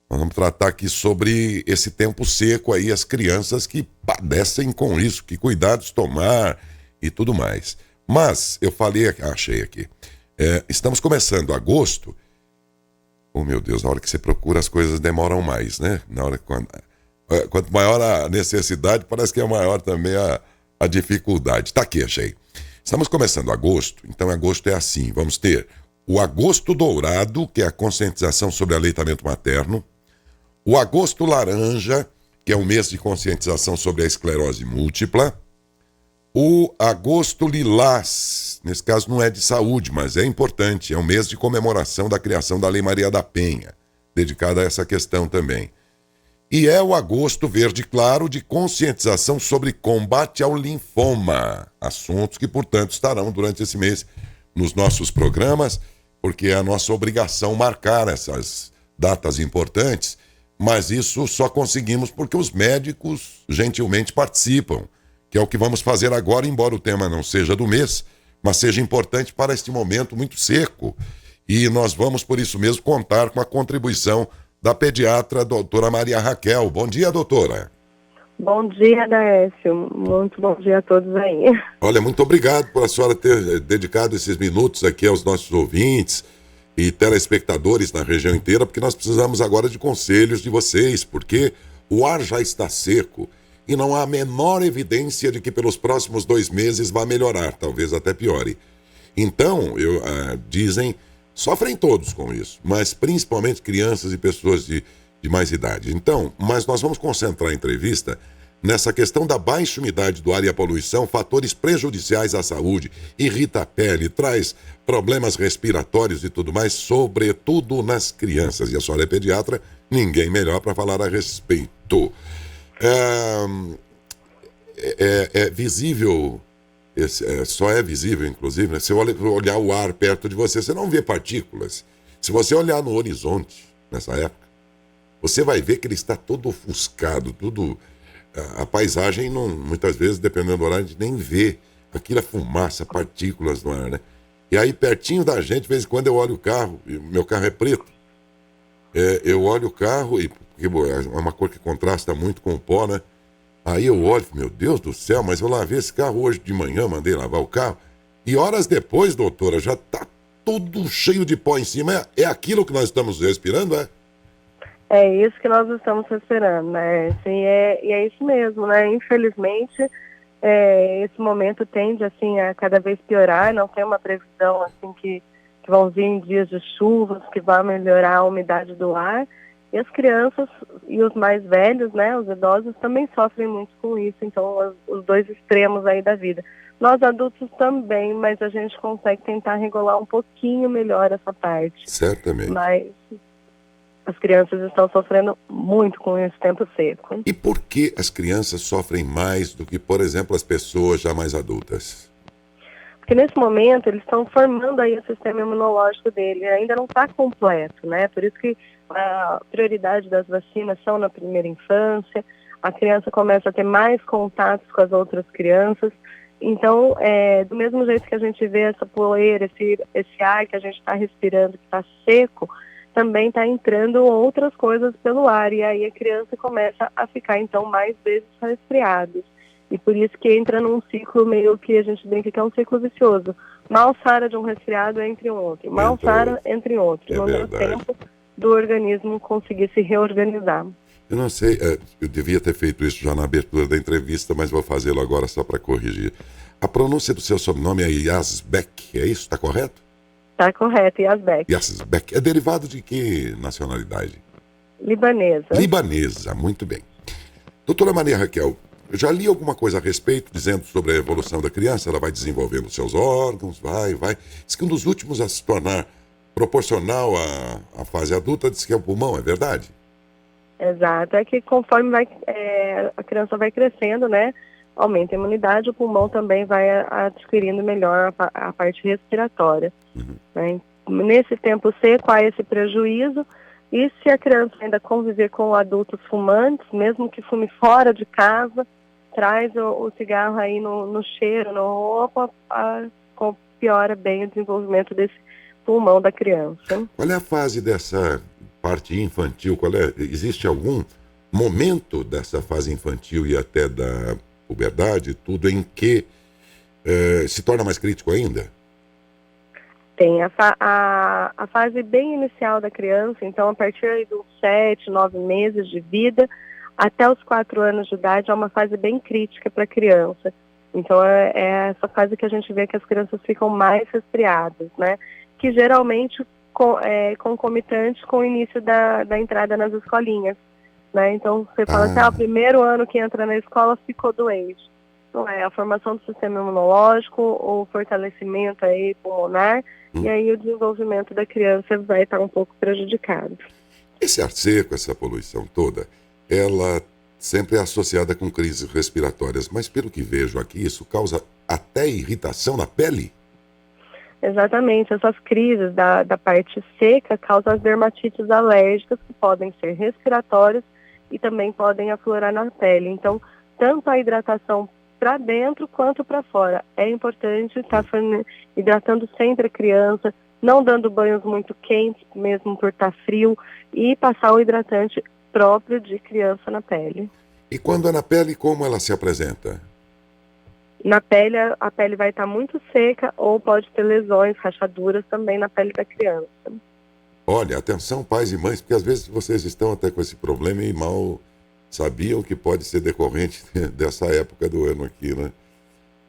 Nós vamos tratar aqui sobre esse tempo seco aí, as crianças que padecem com isso, que cuidados tomar e tudo mais. Mas, eu falei, achei aqui, estamos começando agosto. Oh, meu Deus, na hora que você procura as coisas demoram mais, né? Na hora quanto maior a necessidade, parece que é maior também a dificuldade. Tá aqui, achei. Estamos começando agosto, então agosto é assim, vamos ter o agosto dourado, que é a conscientização sobre aleitamento materno, o agosto laranja, que é o mês de conscientização sobre a esclerose múltipla, o agosto lilás, nesse caso não é de saúde, mas é importante, é um mês de comemoração da criação da Lei Maria da Penha, dedicada a essa questão também. E é o agosto verde claro de conscientização sobre combate ao linfoma, assuntos que, portanto, estarão durante esse mês nos nossos programas, porque é a nossa obrigação marcar essas datas importantes, mas isso só conseguimos porque os médicos gentilmente participam, que é o que vamos fazer agora, embora o tema não seja do mês, mas seja importante para este momento muito seco. E nós vamos, por isso mesmo, contar com a contribuição da pediatra doutora Maria Raquel. Bom dia, doutora. Bom dia, Daécio. Muito bom dia a todos aí. Olha, muito obrigado por a senhora ter dedicado esses minutos aqui aos nossos ouvintes e telespectadores na região inteira, porque nós precisamos agora de conselhos de vocês, porque o ar já está seco e não há a menor evidência de que pelos próximos 2 meses vá melhorar, talvez até piore. Então, dizem, sofrem todos com isso, mas principalmente crianças e pessoas de mais idade. Então, mas nós vamos concentrar a entrevista nessa questão da baixa umidade do ar e a poluição, fatores prejudiciais à saúde, irrita a pele, traz problemas respiratórios e tudo mais, sobretudo nas crianças. E a senhora é pediatra, ninguém melhor para falar a respeito. É visível, só é visível, inclusive, né? Se você olhar o ar perto de você, você não vê partículas. Se você olhar no horizonte, nessa época, você vai ver que ele está todo ofuscado, tudo... A paisagem, não, muitas vezes, dependendo do horário, a gente nem vê aquilo, a fumaça, partículas no ar, né? E aí, pertinho da gente, de vez em quando eu olho o carro, e meu carro é preto, eu olho o carro, porque é uma cor que contrasta muito com o pó, né? Aí eu olho, meu Deus do céu, mas eu lavei esse carro hoje de manhã, mandei lavar o carro, e horas depois, doutora, já tá tudo cheio de pó em cima. É aquilo que nós estamos respirando, é? É isso que nós estamos respirando, né? Sim, e é isso mesmo, né? Infelizmente, esse momento tende, assim, a cada vez piorar, não tem uma previsão, assim, que vão vir em dias de chuvas, que vai melhorar a umidade do ar, e as crianças e os mais velhos, né, os idosos, também sofrem muito com isso, então, os dois extremos aí da vida. Nós adultos também, mas a gente consegue tentar regular um pouquinho melhor essa parte. Certamente. Mas as crianças estão sofrendo muito com esse tempo seco. E por que as crianças sofrem mais do que, por exemplo, as pessoas já mais adultas? Porque nesse momento eles estão formando aí o sistema imunológico dele, ainda não está completo, né? Por isso que a prioridade das vacinas são na primeira infância, a criança começa a ter mais contatos com as outras crianças. Então, do mesmo jeito que a gente vê essa poeira, esse ar que a gente está respirando, que está seco, também está entrando outras coisas pelo ar, e aí a criança começa a ficar, então, mais vezes resfriada. E por isso que entra num ciclo meio que a gente brinca que é um ciclo vicioso. Mal sara de um resfriado, entra em outro. Mal sara, entra em outro. Não deu tempo do organismo conseguir se reorganizar. Eu não sei, eu devia ter feito isso já na abertura da entrevista, mas vou fazê-lo agora só para corrigir. A pronúncia do seu sobrenome é Yazbek, é isso? Está correto? Está correto, Yazbek. Yazbek. É derivado de que nacionalidade? Libanesa. Libanesa, muito bem. Doutora Maria Raquel, eu já li alguma coisa a respeito, dizendo sobre a evolução da criança, ela vai desenvolvendo seus órgãos, vai. Diz que um dos últimos a se tornar proporcional à fase adulta, diz que é o pulmão, é verdade? Exato, é que conforme a criança vai crescendo, né, aumenta a imunidade, o pulmão também vai adquirindo melhor a parte respiratória. Né? Nesse tempo seco há esse prejuízo, e se a criança ainda conviver com adultos fumantes, mesmo que fume fora de casa, traz o cigarro aí no cheiro, no roupa, piora bem o desenvolvimento desse pulmão da criança. Qual é a fase dessa parte infantil, existe algum momento dessa fase infantil e até da puberdade, tudo em que se torna mais crítico ainda? Tem a fase bem inicial da criança, então a partir aí dos 7, 9 meses de vida, até os 4 anos de idade, é uma fase bem crítica para a criança. Então é essa fase que a gente vê que as crianças ficam mais resfriadas, né? Que geralmente é concomitante com o início da entrada nas escolinhas, né? Então você fala assim, o primeiro ano que entra na escola ficou doente. Então é a formação do sistema imunológico, o fortalecimento aí pulmonar, e aí o desenvolvimento da criança vai estar um pouco prejudicado. Esse ar seco, essa poluição toda, ela sempre é associada com crises respiratórias, mas pelo que vejo aqui, isso causa até irritação na pele? Exatamente, essas crises da parte seca causam as dermatites alérgicas, que podem ser respiratórias e também podem aflorar na pele. Então, tanto a hidratação para dentro quanto para fora. É importante estar hidratando sempre a criança, não dando banhos muito quentes, mesmo por estar frio, e passar o hidratante próprio de criança na pele. E quando é na pele, como ela se apresenta? Na pele, a pele vai estar muito seca ou pode ter lesões, rachaduras também na pele da criança. Olha, atenção pais e mães, porque às vezes vocês estão até com esse problema e mal sabiam que pode ser decorrente dessa época do ano aqui, né?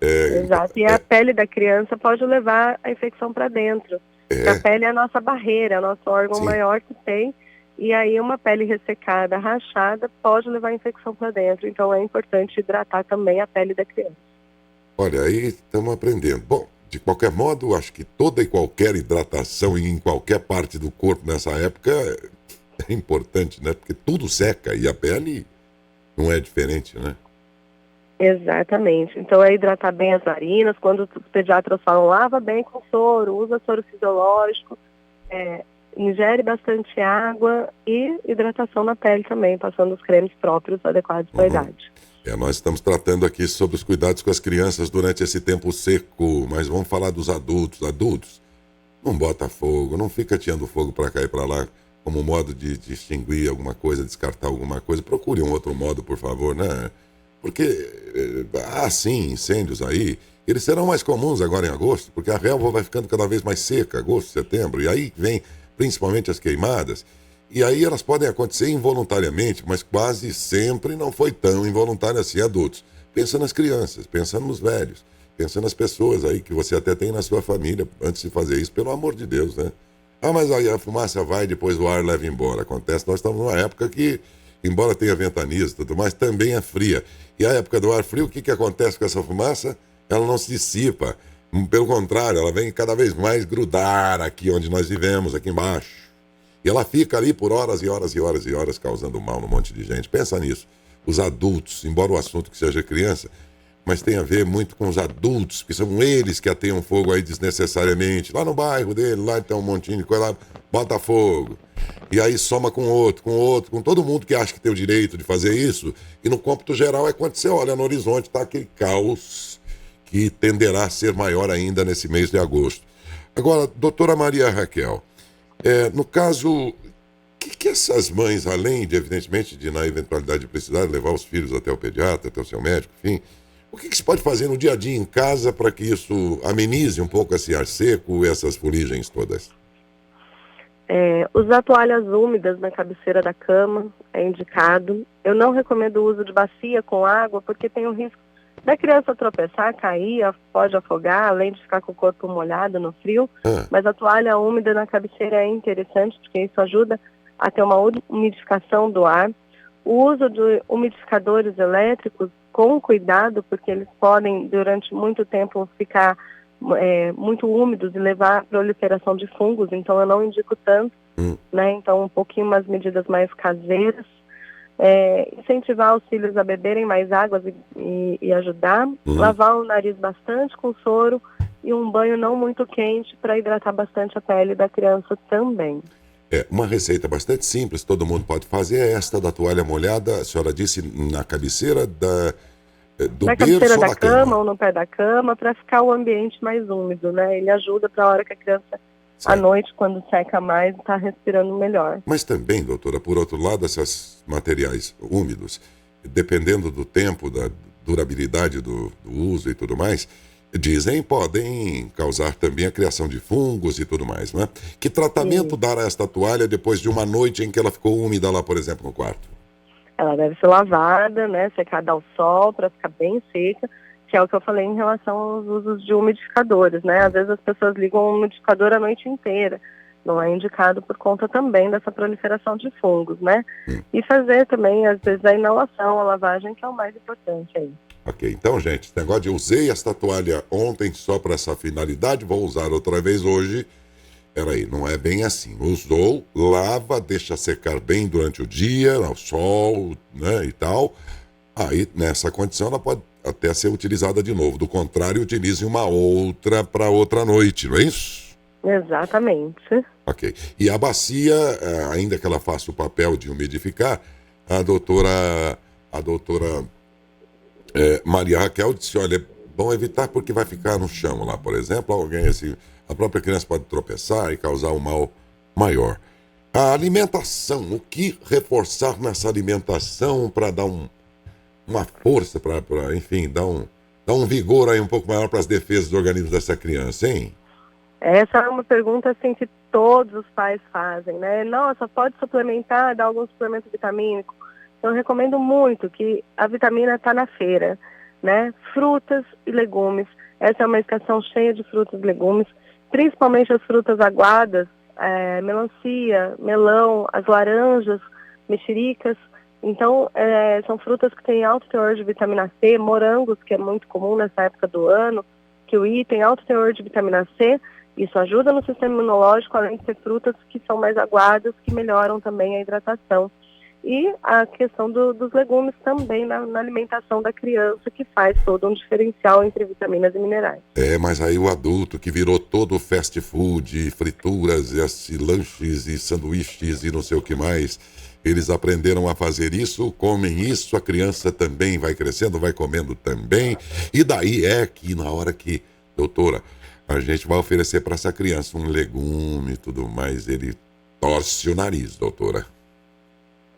Exato, e a pele da criança pode levar a infecção para dentro. A pele é a nossa barreira, é o nosso órgão maior que tem, e aí uma pele ressecada, rachada, pode levar a infecção para dentro. Então é importante hidratar também a pele da criança. Olha, aí estamos aprendendo. Bom, de qualquer modo, acho que toda e qualquer hidratação em qualquer parte do corpo nessa época é importante, né? Porque tudo seca e a pele não é diferente, né? Exatamente. Então é hidratar bem as narinas. Quando os pediatras falam, lava bem com soro, usa soro fisiológico, ingere bastante água e hidratação na pele também, passando os cremes próprios adequados para a idade. Nós estamos tratando aqui sobre os cuidados com as crianças durante esse tempo seco, mas vamos falar dos adultos. Adultos, não bota fogo, não fica ateando fogo para cá e para lá como modo de extinguir alguma coisa, descartar alguma coisa. Procure um outro modo, por favor, né? Porque há sim incêndios aí, eles serão mais comuns agora em agosto, porque a relva vai ficando cada vez mais seca, agosto, setembro, e aí vem principalmente as queimadas, e aí elas podem acontecer involuntariamente, mas quase sempre não foi tão involuntário assim. Adultos, pensa nas crianças, pensa nos velhos, pensa nas pessoas aí que você até tem na sua família, antes de fazer isso, pelo amor de Deus, né? Mas aí a fumaça vai e depois o ar leva embora. Acontece, nós estamos numa época que, embora tenha ventanias e tudo mais, também é fria. E a época do ar frio, o que acontece com essa fumaça? Ela não se dissipa. Pelo contrário, ela vem cada vez mais grudar aqui onde nós vivemos, aqui embaixo. E ela fica ali por horas e horas e horas e horas, causando mal num monte de gente. Pensa nisso. Os adultos, embora o assunto que seja criança, mas tem a ver muito com os adultos, que são eles que ateiam fogo aí desnecessariamente. Lá no bairro dele, lá tem um montinho de coisa lá, bota fogo. E aí soma com outro, com todo mundo que acha que tem o direito de fazer isso. E no cômputo geral é quando você olha no horizonte, tá aquele caos que tenderá a ser maior ainda nesse mês de agosto. Agora, doutora Maria Raquel, no caso, o que essas mães, além de, evidentemente, de na eventualidade de precisar levar os filhos até o pediatra, até o seu médico, enfim, o que se pode fazer no dia a dia em casa para que isso amenize um pouco esse ar seco e essas fuligens todas? Usar toalhas úmidas na cabeceira da cama é indicado. Eu não recomendo o uso de bacia com água, porque tem o risco da criança tropeçar, cair, pode afogar, além de ficar com o corpo molhado no frio. Mas a toalha úmida na cabeceira é interessante, porque isso ajuda a ter uma umidificação do ar. O uso de umidificadores elétricos, com cuidado, porque eles podem, durante muito tempo, ficar muito úmidos e levar à proliferação de fungos, então eu não indico tanto, né? Então um pouquinho umas medidas mais caseiras. Incentivar os filhos a beberem mais águas e ajudar. Lavar o nariz bastante com soro e um banho não muito quente para hidratar bastante a pele da criança também. Uma receita bastante simples, todo mundo pode fazer, é esta da toalha molhada, a senhora disse, na cabeceira do na berço cabeceira ou da na cama ou no pé da cama, para ficar o ambiente mais úmido, né? Ele ajuda para a hora que a criança à noite, quando seca mais, está respirando melhor. Mas também, doutora, por outro lado, esses materiais úmidos, dependendo do tempo, da durabilidade do uso e tudo mais, dizem podem causar também a criação de fungos e tudo mais, né? Que tratamento dar a esta toalha depois de uma noite em que ela ficou úmida lá, por exemplo, no quarto? Ela deve ser lavada, né, secada ao sol para ficar bem seca, que é o que eu falei em relação aos usos de umidificadores, né? Às vezes as pessoas ligam o umidificador a noite inteira. Não é indicado por conta também dessa proliferação de fungos, né? E fazer também, às vezes, a inalação, a lavagem, que é o mais importante aí. Ok, então, gente, esse negócio de usei esta toalha ontem só para essa finalidade, vou usar outra vez hoje. Peraí, não é bem assim. Usou, lava, deixa secar bem durante o dia, ao sol, né, e tal. Aí, nessa condição, ela pode até ser utilizada de novo. Do contrário, utilize uma outra para outra noite, não é isso? Exatamente. Ok. E a bacia, ainda que ela faça o papel de umidificar, a doutora Maria Raquel disse, olha, é bom evitar porque vai ficar no chão lá, por exemplo, alguém assim, a própria criança pode tropeçar e causar um mal maior. A alimentação, o que reforçar nessa alimentação para dar uma força, para enfim, dar um vigor aí um pouco maior para as defesas do organismo dessa criança, hein? Essa é uma pergunta assim que todos os pais fazem, né? Nossa, pode suplementar, dar algum suplemento vitamínico? Então, eu recomendo muito que a vitamina está na feira, né? Frutas e legumes. Essa é uma estação cheia de frutas e legumes, principalmente as frutas aguadas, melancia, melão, as laranjas, mexericas. Então, são frutas que têm alto teor de vitamina C, morangos, que é muito comum nessa época do ano, kiwi tem alto teor de vitamina C. Isso ajuda no sistema imunológico, além de ser frutas que são mais aguadas, que melhoram também a hidratação. E a questão dos legumes também na alimentação da criança, que faz todo um diferencial entre vitaminas e minerais. Mas aí o adulto que virou todo fast food, frituras, e lanches e sanduíches e não sei o que mais, eles aprenderam a fazer isso, comem isso, a criança também vai crescendo, vai comendo também. E daí é que na hora que, doutora, a gente vai oferecer para essa criança um legume e tudo mais, ele torce o nariz, doutora.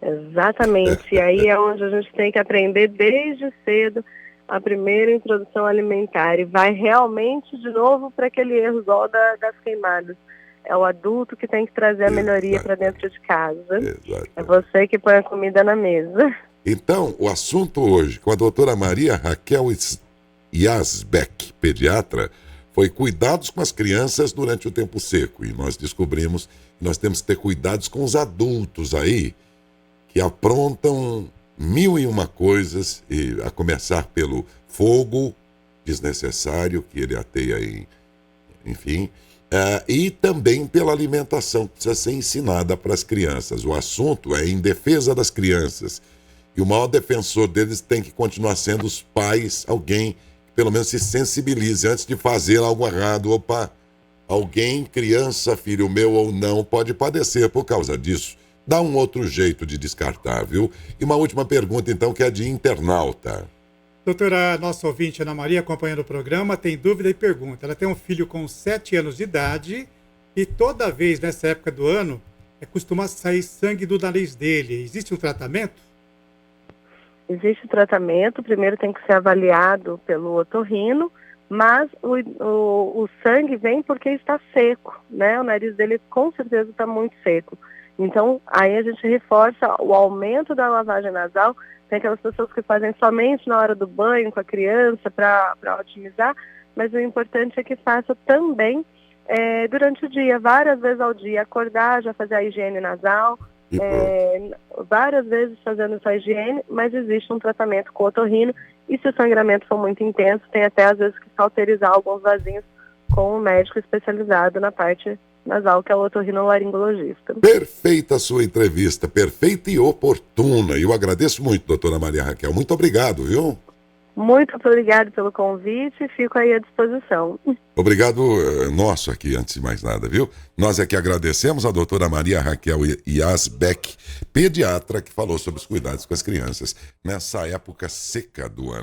Exatamente, e aí é onde a gente tem que aprender desde cedo a primeira introdução alimentar e vai realmente de novo para aquele erro igual das queimadas. É o adulto que tem que trazer a melhoria para dentro de casa. Exatamente. É você que põe a comida na mesa. Então, o assunto hoje com a doutora Maria Raquel Yazbeck, pediatra, foi cuidados com as crianças durante o tempo seco. E nós descobrimos que nós temos que ter cuidados com os adultos aí, que aprontam mil e uma coisas, e a começar pelo fogo desnecessário que ele ateia aí, enfim, e também pela alimentação que precisa ser ensinada para as crianças. O assunto é em defesa das crianças. E o maior defensor deles tem que continuar sendo os pais, alguém que pelo menos se sensibilize antes de fazer algo errado. Opa, alguém, criança, filho meu ou não, pode padecer por causa disso. Dá um outro jeito de descartar, viu? E uma última pergunta, então, que é de internauta. Doutora, nossa ouvinte Ana Maria, acompanhando o programa, tem dúvida e pergunta. Ela tem um filho com 7 anos de idade e toda vez nessa época do ano costuma sair sangue do nariz dele. Existe um tratamento? Existe tratamento. Primeiro tem que ser avaliado pelo otorrino, mas o sangue vem porque está seco, né? O nariz dele com certeza está muito seco. Então, aí a gente reforça o aumento da lavagem nasal. Tem aquelas pessoas que fazem somente na hora do banho com a criança para otimizar, mas o importante é que faça também durante o dia, várias vezes ao dia, acordar, já fazer a higiene nasal, várias vezes fazendo essa higiene, mas existe um tratamento com otorrino, e se o sangramento for muito intenso, tem até às vezes que cauterizar alguns vasinhos com um médico especializado na parte nasal, que é o otorrinolaringologista. Perfeita a sua entrevista, perfeita e oportuna. E eu agradeço muito, doutora Maria Raquel. Muito obrigado, viu? Muito obrigado pelo convite e fico aí à disposição. Obrigado nosso aqui, antes de mais nada, viu? Nós é que agradecemos a doutora Maria Raquel Yazbeck, pediatra, que falou sobre os cuidados com as crianças nessa época seca do ano.